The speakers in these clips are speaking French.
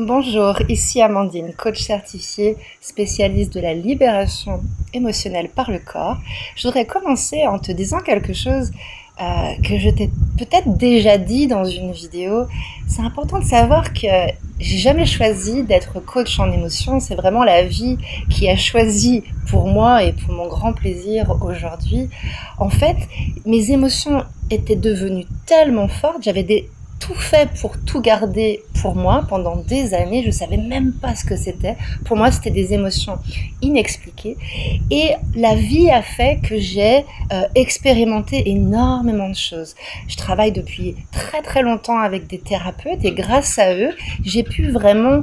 Bonjour, ici Amandine, coach certifiée, spécialiste de la libération émotionnelle par le corps. Je voudrais commencer en te disant quelque chose que je t'ai peut-être déjà dit dans une vidéo. C'est important de savoir que j'ai jamais choisi d'être coach en émotion. C'est vraiment la vie qui a choisi pour moi et pour mon grand plaisir aujourd'hui. En fait, mes émotions étaient devenues tellement fortes, j'avais tout fait pour tout garder pour moi pendant des années. Je savais même pas ce que c'était. Pour moi, c'était des émotions inexpliquées. Et la vie a fait que j'ai expérimenté énormément de choses. Je travaille depuis très très longtemps avec des thérapeutes et grâce à eux, j'ai pu vraiment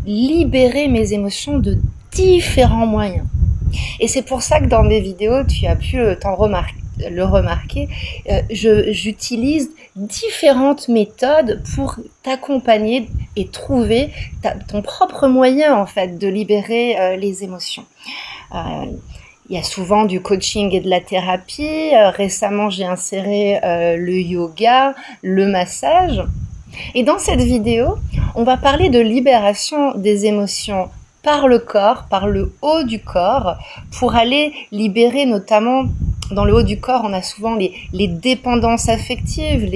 libérer mes émotions de différents moyens. Et c'est pour ça que dans mes vidéos, tu as pu le remarquer, j'utilise différentes méthodes pour t'accompagner et trouver ton propre moyen en fait de libérer les émotions. Il y a souvent du coaching et de la thérapie. Récemment, j'ai inséré le yoga, le massage. Et dans cette vidéo, on va parler de libération des émotions par le corps, par le haut du corps, pour aller libérer notamment. Dans le haut du corps, on a souvent les dépendances affectives,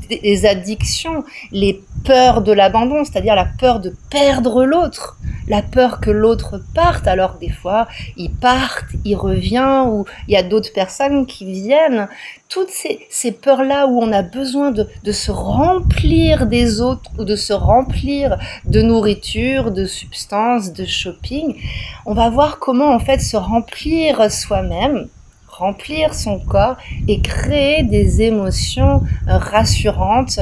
les addictions, les peurs de l'abandon, c'est-à-dire la peur de perdre l'autre, la peur que l'autre parte, alors que des fois, il part, il revient, ou il y a d'autres personnes qui viennent. Toutes ces peurs-là où on a besoin de se remplir des autres, ou de se remplir de nourriture, de substances, de shopping, on va voir comment en fait se remplir soi-même, remplir son corps et créer des émotions rassurantes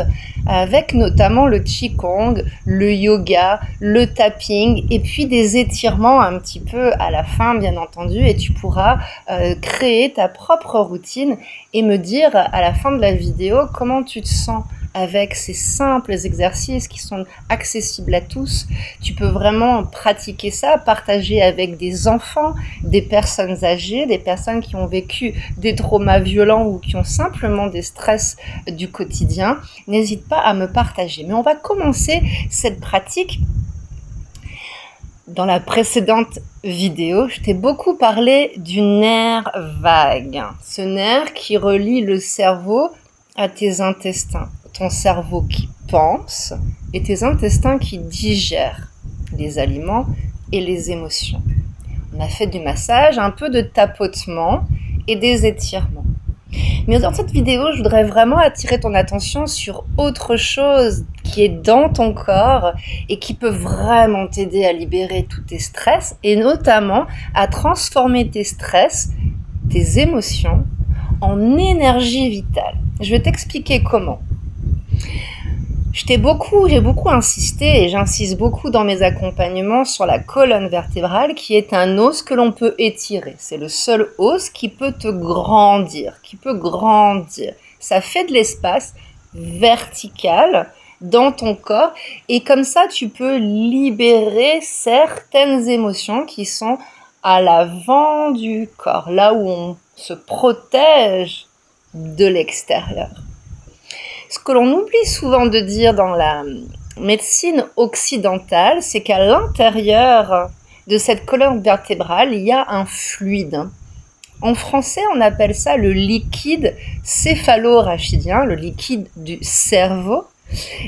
avec notamment le qigong, le yoga, le tapping et puis des étirements un petit peu à la fin bien entendu, et tu pourras créer ta propre routine et me dire à la fin de la vidéo comment tu te sens avec ces simples exercices qui sont accessibles à tous. Tu peux vraiment pratiquer ça, partager avec des enfants, des personnes âgées, des personnes qui ont vécu des traumas violents ou qui ont simplement des stress du quotidien. N'hésite pas à me partager. Mais on va commencer cette pratique. Dans la précédente vidéo, je t'ai beaucoup parlé du nerf vague. Ce nerf qui relie le cerveau à tes intestins. Ton cerveau qui pense et tes intestins qui digèrent les aliments et les émotions. On a fait du massage, un peu de tapotement et des étirements. Mais dans cette vidéo, je voudrais vraiment attirer ton attention sur autre chose qui est dans ton corps et qui peut vraiment t'aider à libérer tous tes stress et notamment à transformer tes stress, tes émotions en énergie vitale. Je vais t'expliquer comment. J'ai beaucoup insisté et j'insiste beaucoup dans mes accompagnements sur la colonne vertébrale qui est un os que l'on peut étirer. C'est le seul os qui peut te grandir, Ça fait de l'espace vertical dans ton corps et comme ça tu peux libérer certaines émotions qui sont à l'avant du corps, là où on se protège de l'extérieur. Ce que l'on oublie souvent de dire dans la médecine occidentale, c'est qu'à l'intérieur de cette colonne vertébrale, il y a un fluide. En français, on appelle ça le liquide céphalo-rachidien, le liquide du cerveau.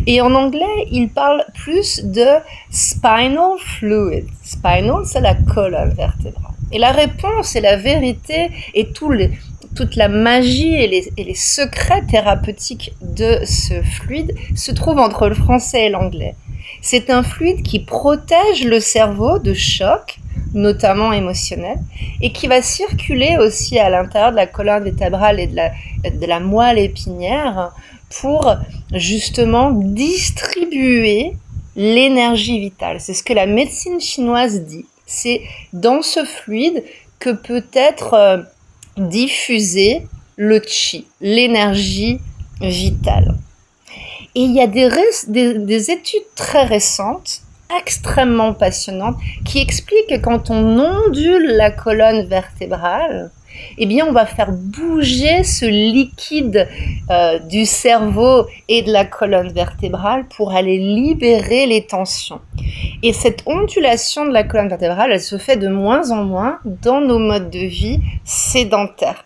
Et en anglais, il parle plus de spinal fluid. Spinal, c'est la colonne vertébrale. Et la réponse et la vérité et toute la magie et les secrets thérapeutiques de ce fluide se trouvent entre le français et l'anglais. C'est un fluide qui protège le cerveau de chocs, notamment émotionnels, et qui va circuler aussi à l'intérieur de la colonne vertébrale et de la moelle épinière pour justement distribuer l'énergie vitale. C'est ce que la médecine chinoise dit. C'est dans ce fluide que peut être diffuser le qi, l'énergie vitale. Et il y a des études très récentes, extrêmement passionnantes, qui expliquent que quand on ondule la colonne vertébrale, eh bien, on va faire bouger ce liquide du cerveau et de la colonne vertébrale pour aller libérer les tensions. Et cette ondulation de la colonne vertébrale, elle se fait de moins en moins dans nos modes de vie sédentaires.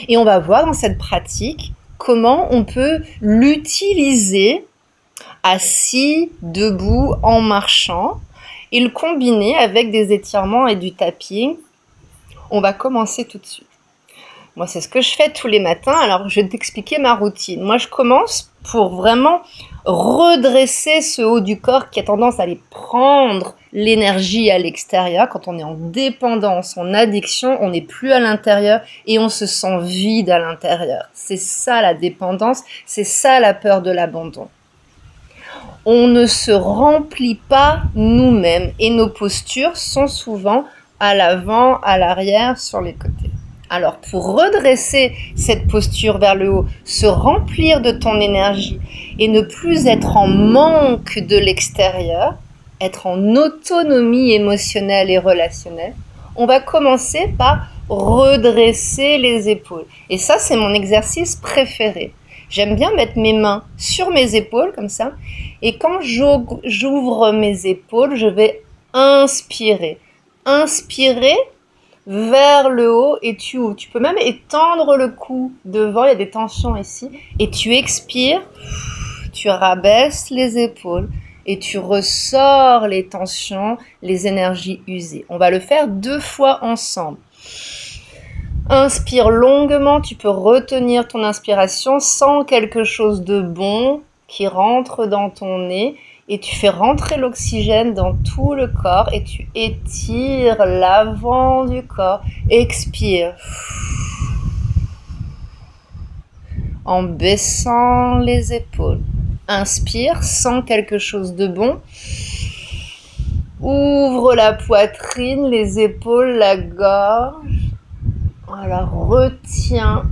Et on va voir dans cette pratique comment on peut l'utiliser assis, debout, en marchant, et le combiner avec des étirements et du tapping. On va commencer tout de suite. Moi, c'est ce que je fais tous les matins. Alors, je vais t'expliquer ma routine. Moi, je commence pour vraiment redresser ce haut du corps qui a tendance à aller prendre l'énergie à l'extérieur. Quand on est en dépendance, en addiction, on n'est plus à l'intérieur et on se sent vide à l'intérieur. C'est ça la dépendance, c'est ça la peur de l'abandon. On ne se remplit pas nous-mêmes et nos postures sont souvent à l'avant, à l'arrière, sur les côtés. Alors, pour redresser cette posture vers le haut, se remplir de ton énergie et ne plus être en manque de l'extérieur, être en autonomie émotionnelle et relationnelle, on va commencer par redresser les épaules. Et ça, c'est mon exercice préféré. J'aime bien mettre mes mains sur mes épaules, comme ça. Et quand j'ouvre mes épaules, je vais inspirer. Inspirer vers le haut et tu ouvres. Tu peux même étendre le cou devant, il y a des tensions ici. Et tu expires, tu rabaisses les épaules et tu ressors les tensions, les énergies usées. On va le faire 2 fois ensemble. Inspire longuement, tu peux retenir ton inspiration, sens quelque chose de bon qui rentre dans ton nez et tu fais rentrer l'oxygène dans tout le corps et tu étires l'avant du corps. Expire en baissant les épaules. Inspire, sens quelque chose de bon. Ouvre la poitrine, les épaules, la gorge. Voilà, retiens,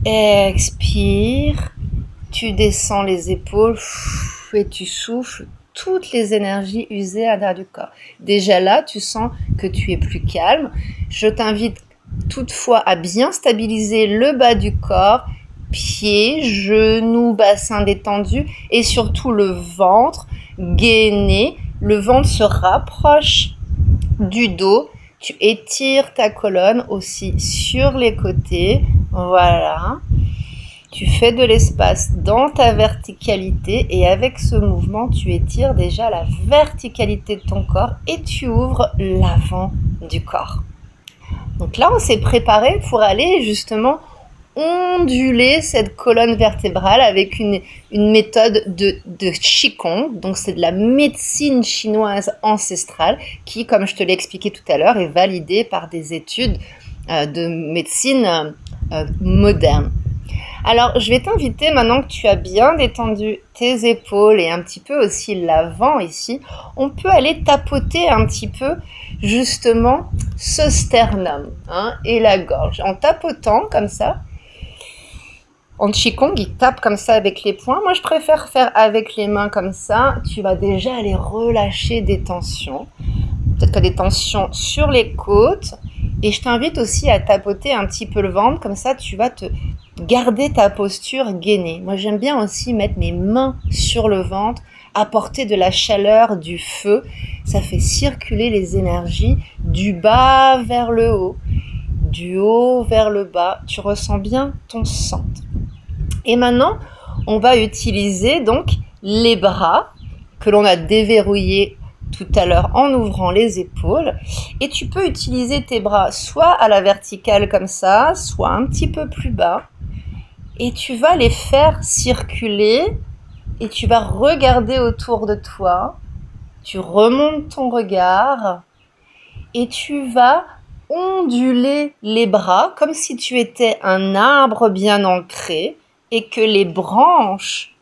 expire, tu descends les épaules et tu souffles toutes les énergies usées à l'intérieur du corps. Déjà là, tu sens que tu es plus calme. Je t'invite toutefois à bien stabiliser le bas du corps, pieds, genoux, bassin détendu et surtout le ventre gainé. Le ventre se rapproche du dos. Tu étires ta colonne aussi sur les côtés. Voilà. Tu fais de l'espace dans ta verticalité et avec ce mouvement, tu étires déjà la verticalité de ton corps et tu ouvres l'avant du corps. Donc là, on s'est préparé pour aller justement onduler cette colonne vertébrale avec une méthode de Qigong. Donc c'est de la médecine chinoise ancestrale qui, comme je te l'ai expliqué tout à l'heure, est validée par des études de médecine moderne. Alors je vais t'inviter, maintenant que tu as bien détendu tes épaules et un petit peu aussi l'avant ici, on peut aller tapoter un petit peu justement ce sternum et la gorge. En tapotant comme ça, en Qigong, il tape comme ça avec les poings. Moi, je préfère faire avec les mains comme ça. Tu vas déjà aller relâcher des tensions. Peut-être que tu as des tensions sur les côtes. Et je t'invite aussi à tapoter un petit peu le ventre. Comme ça, tu vas te garder ta posture gainée. Moi, j'aime bien aussi mettre mes mains sur le ventre, apporter de la chaleur, du feu. Ça fait circuler les énergies du bas vers le haut, du haut vers le bas. Tu ressens bien ton centre. Et maintenant, on va utiliser donc les bras que l'on a déverrouillés tout à l'heure en ouvrant les épaules. Et tu peux utiliser tes bras soit à la verticale comme ça, soit un petit peu plus bas. Et tu vas les faire circuler et tu vas regarder autour de toi. Tu remontes ton regard et tu vas onduler les bras comme si tu étais un arbre bien ancré. Et que les branches,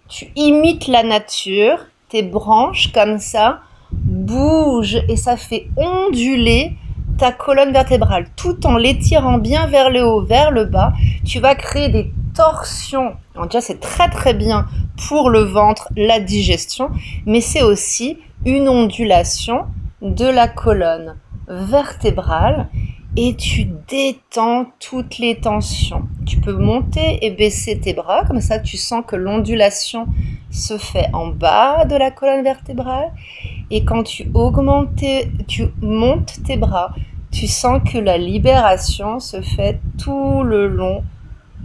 tu imites la nature, tes branches comme ça bougent et ça fait onduler ta colonne vertébrale tout en l'étirant bien vers le haut, vers le bas. Tu vas créer des torsions. Alors déjà, c'est très très bien pour le ventre, la digestion, mais c'est aussi une ondulation de la colonne. vertébrale et tu détends toutes les tensions. Tu peux monter et baisser tes bras, comme ça tu sens que l'ondulation se fait en bas de la colonne vertébrale. Et quand tu montes tes bras, tu sens que la libération se fait tout le long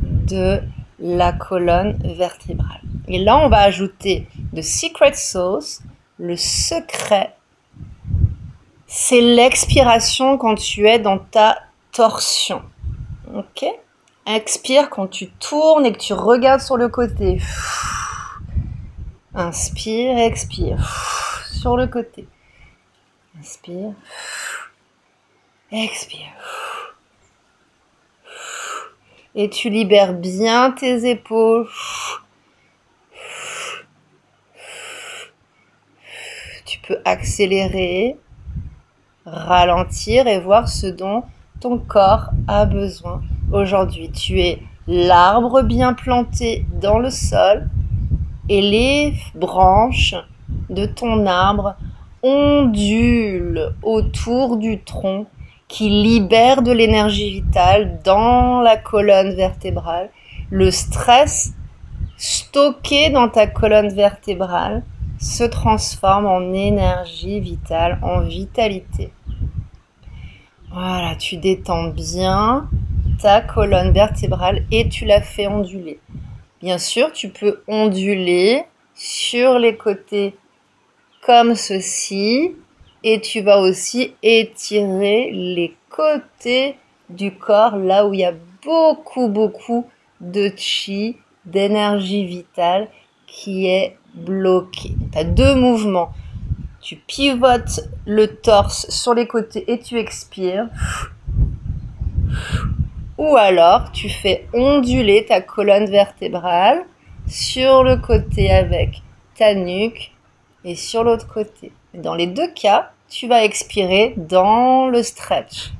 de la colonne vertébrale. Et là, on va ajouter le secret sauce, le secret. C'est l'expiration quand tu es dans ta torsion. Ok? Expire quand tu tournes et que tu regardes sur le côté. Inspire, expire. Sur le côté. Inspire. Expire. Et tu libères bien tes épaules. Tu peux accélérer, ralentir et voir ce dont ton corps a besoin. Aujourd'hui, tu es l'arbre bien planté dans le sol et les branches de ton arbre ondulent autour du tronc qui libère de l'énergie vitale dans la colonne vertébrale. Le stress stocké dans ta colonne vertébrale se transforme en énergie vitale, en vitalité. Voilà, tu détends bien ta colonne vertébrale et tu la fais onduler. Bien sûr, tu peux onduler sur les côtés comme ceci et tu vas aussi étirer les côtés du corps là où il y a beaucoup de chi, d'énergie vitale qui est bloquée. Tu as deux mouvements. Tu pivotes le torse sur les côtés et tu expires. Ou alors, tu fais onduler ta colonne vertébrale sur le côté avec ta nuque et sur l'autre côté. Dans les deux cas, tu vas expirer dans le stretch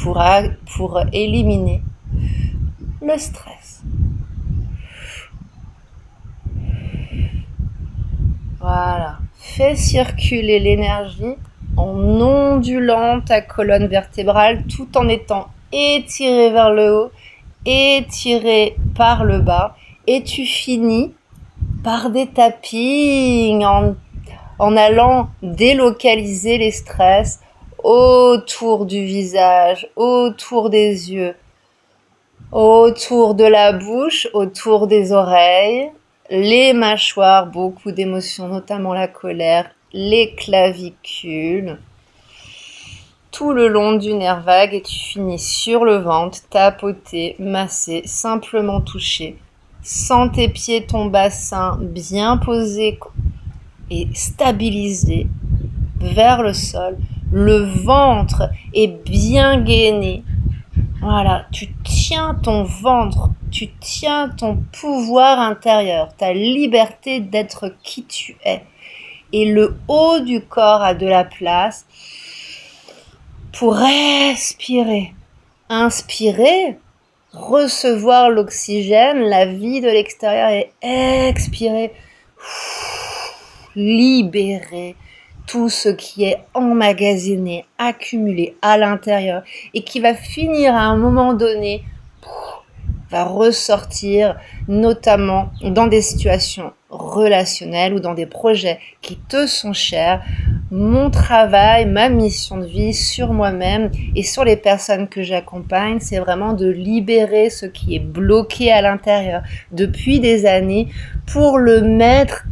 pour éliminer le stress. Voilà. Fais circuler l'énergie en ondulant ta colonne vertébrale tout en étant étiré vers le haut, étiré par le bas. Et tu finis par des tappings en allant délocaliser les stress autour du visage, autour des yeux, autour de la bouche, autour des oreilles, les mâchoires, beaucoup d'émotions, notamment la colère, les clavicules, tout le long du nerf vague et tu finis sur le ventre, tapoter, masser, simplement toucher. Sens tes pieds, ton bassin bien posé et stabilisé vers le sol. Le ventre est bien gainé. Voilà, tu tiens ton ventre, tu tiens ton pouvoir intérieur, ta liberté d'être qui tu es. Et le haut du corps a de la place pour respirer. Inspirer, recevoir l'oxygène, la vie de l'extérieur et expirer, libérer tout ce qui est emmagasiné, accumulé à l'intérieur et qui va finir à un moment donné, va ressortir notamment dans des situations relationnelles ou dans des projets qui te sont chers. Mon travail, ma mission de vie sur moi-même et sur les personnes que j'accompagne, c'est vraiment de libérer ce qui est bloqué à l'intérieur depuis des années pour mettre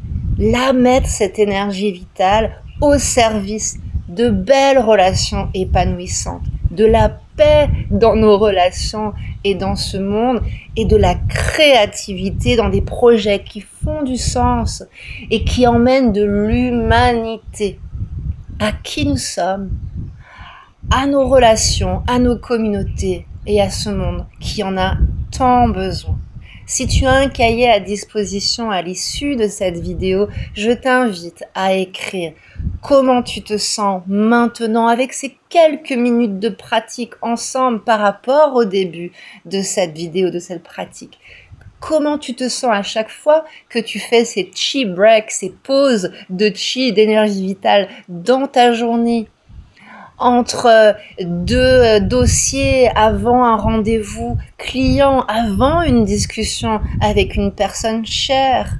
cette énergie vitale au service de belles relations épanouissantes, de la paix dans nos relations et dans ce monde et de la créativité dans des projets qui font du sens et qui emmènent de l'humanité à qui nous sommes, à nos relations, à nos communautés et à ce monde qui en a tant besoin. Si tu as un cahier à disposition à l'issue de cette vidéo, je t'invite à écrire comment tu te sens maintenant avec ces quelques minutes de pratique ensemble par rapport au début de cette vidéo, de cette pratique. Comment tu te sens à chaque fois que tu fais ces chi breaks, ces pauses de chi, d'énergie vitale dans ta journée entre deux dossiers avant un rendez-vous client, avant une discussion avec une personne chère.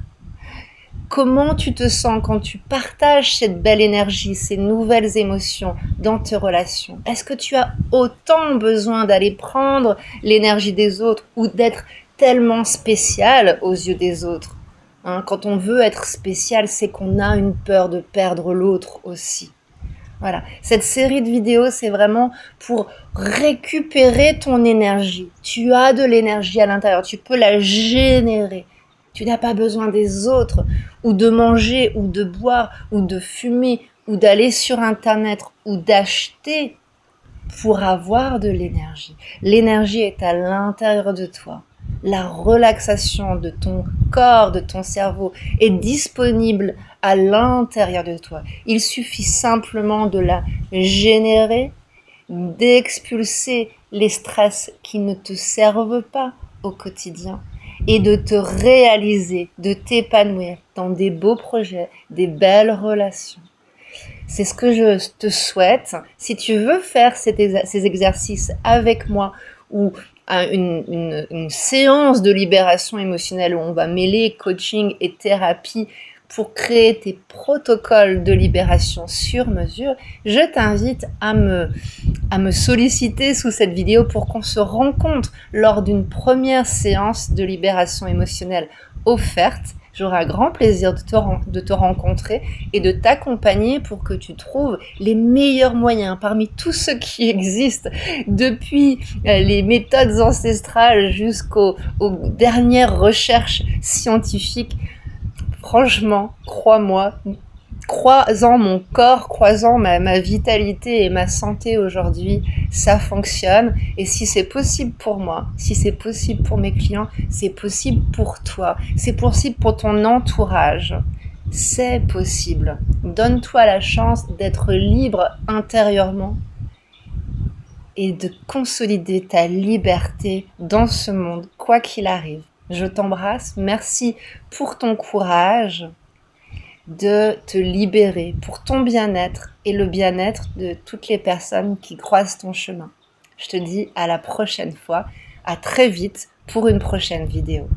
Comment tu te sens quand tu partages cette belle énergie, ces nouvelles émotions dans tes relations? Est-ce que tu as autant besoin d'aller prendre l'énergie des autres ou d'être tellement spécial aux yeux des autres? Quand on veut être spécial, c'est qu'on a une peur de perdre l'autre aussi. Voilà, cette série de vidéos, c'est vraiment pour récupérer ton énergie. Tu as de l'énergie à l'intérieur, tu peux la générer. Tu n'as pas besoin des autres, ou de manger, ou de boire, ou de fumer, ou d'aller sur Internet, ou d'acheter pour avoir de l'énergie. L'énergie est à l'intérieur de toi. La relaxation de ton corps, de ton cerveau est disponible à l'intérieur de toi. Il suffit simplement de la générer, d'expulser les stress qui ne te servent pas au quotidien et de te réaliser, de t'épanouir dans des beaux projets, des belles relations. C'est ce que je te souhaite. Si tu veux faire ces exercices avec moi ou une séance de libération émotionnelle où on va mêler coaching et thérapie pour créer tes protocoles de libération sur mesure, je t'invite à me solliciter sous cette vidéo pour qu'on se rencontre lors d'une première séance de libération émotionnelle offerte. J'aurai un grand plaisir de te rencontrer et de t'accompagner pour que tu trouves les meilleurs moyens parmi tous ceux qui existent, depuis les méthodes ancestrales jusqu'aux dernières recherches scientifiques. Franchement, crois-moi, croisant mon corps, croisant ma vitalité et ma santé aujourd'hui, ça fonctionne. Et si c'est possible pour moi, si c'est possible pour mes clients, c'est possible pour toi, c'est possible pour ton entourage. C'est possible. Donne-toi la chance d'être libre intérieurement et de consolider ta liberté dans ce monde, quoi qu'il arrive. Je t'embrasse. Merci pour ton courage de te libérer, pour ton bien-être et le bien-être de toutes les personnes qui croisent ton chemin. Je te dis à la prochaine fois, à très vite pour une prochaine vidéo.